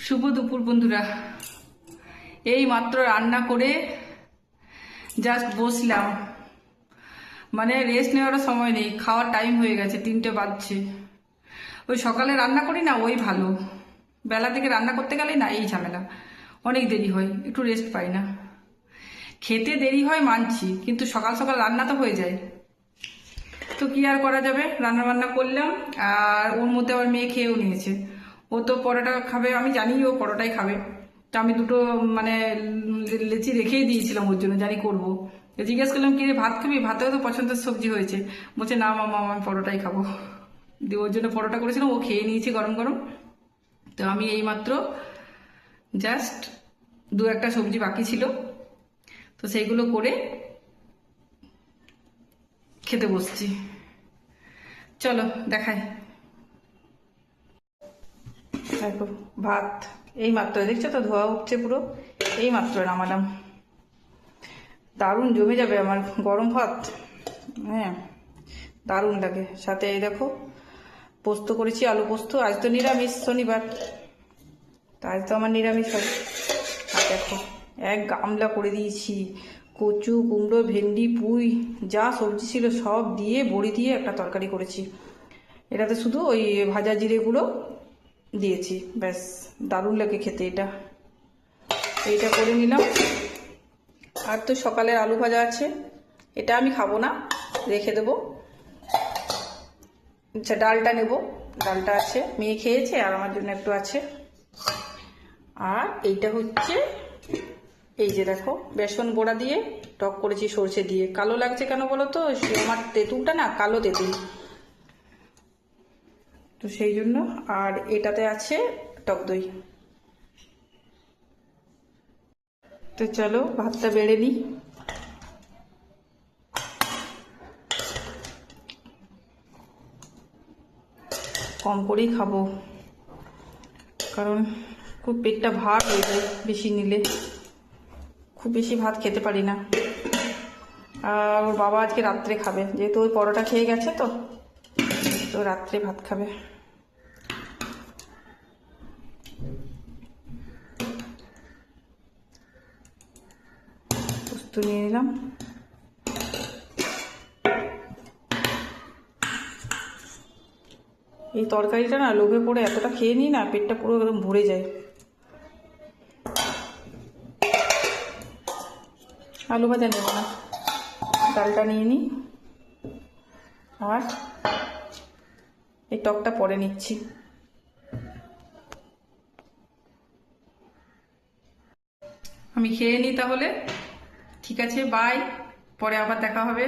শুভ দুপুর বন্ধুরা। এই মাত্র রান্না করে জাস্ট বসলাম, মানে রেস্ট নেওয়ারও সময় নেই, খাওয়ার টাইম হয়ে গেছে, 3টে বাজছে। ওই সকালে রান্না করি না, ওই ভালো। বেলা থেকে রান্না করতে গেলেই না এই ঝামেলা, অনেক দেরি হয়, একটু রেস্ট পাই না। খেতে দেরি হয় মানছি, কিন্তু সকাল সকাল রান্না তো হয়ে যায়। তো কি আর করা যাবে, রান্না বান্না করলাম। আর ওর মধ্যে আবার মেয়ে খেয়েও নিয়েছে। ও তো পরোটা খাবে, আমি জানি ও পরোটাই খাবে। তো আমি দুটো মানে লেচি রেখেই দিয়েছিলাম ওর জন্য, জানি করবো। তো জিজ্ঞেস করলাম কি রে, ভাত খাবি? ভাতেও তো পছন্দের সবজি হয়েছে। বলছে না মামা, আমি পরোটাই খাবো। দিয়ে ওর জন্য পরোটা করেছিলাম, ও খেয়ে নিয়েছে গরম গরম। তো আমি এইমাত্র জাস্ট দু একটা সবজি বাকি ছিল, তো সেইগুলো করে খেতে বসছি। চলো দেখাই। দেখো ভাত এই মাত্র, দেখছো তো ধোয়া উঠছে পুরো, এই মাত্র নামালাম। দারুণ জমে যাবে আমার গরম ভাত, হ্যাঁ দারুণ লাগে। সাথে এই দেখো পোস্ত করেছি, আলু পোস্ত। আজ তো নিরামিষ, শনিবার, তা আজ তো আমার নিরামিষ হয়। আর দেখো এক গামলা করে দিয়েছি কচু, কুমড়ো, ভেন্ডি, পুঁই, যা সবজি ছিল সব দিয়ে বড়ি দিয়ে একটা তরকারি করেছি। এটাতে শুধু ওই ভাজা জিরেগুলো দিয়েছি, ব্যাস। দারুণ লাগে খেতে এটা। এইটা করে নিলাম। আর তো সকালের আলু ভাজা আছে, এটা আমি খাবো না, রেখে দেবো। আচ্ছা ডালটা নেব, ডালটা আছে, মেয়ে খেয়েছে আর আমার জন্য একটু আছে। আর এইটা হচ্ছে, এই যে দেখো বেসন বড়া দিয়ে টক করেছি সর্ষে দিয়ে। কালো লাগছে কেন বলো তো, আমার তেঁতুলটা না কালো তেঁতুল, তো সেই জন্য। আর এটাতে আছে টক দই। তো চলো ভাতটা বেড়ে নিই। কম করেই খাবো, কারণ খুব পেটটা ভার হয়ে যায় বেশি নিলে। খুব বেশি ভাত খেতে পারি না। আর ওর বাবা আজকে রাত্রে খাবে, যেহেতু ওই পরোটা খেয়ে গেছে, তো তো রাত্রে ভাত খাবে। পোস্ত নিয়ে নিলাম। এই তরকারিটা না লোভে পড়ে এতটা খেয়ে নিই না, পেটটা পুরো একদম ভরে যায়। আলু ভাজা নেব না, ডালটা নিয়ে নিই। আর এই টকটা পরে নিচ্ছি। আমি খেয়ে নিই তাহলে, ঠিক আছে, বাই, পরে আবার দেখা হবে।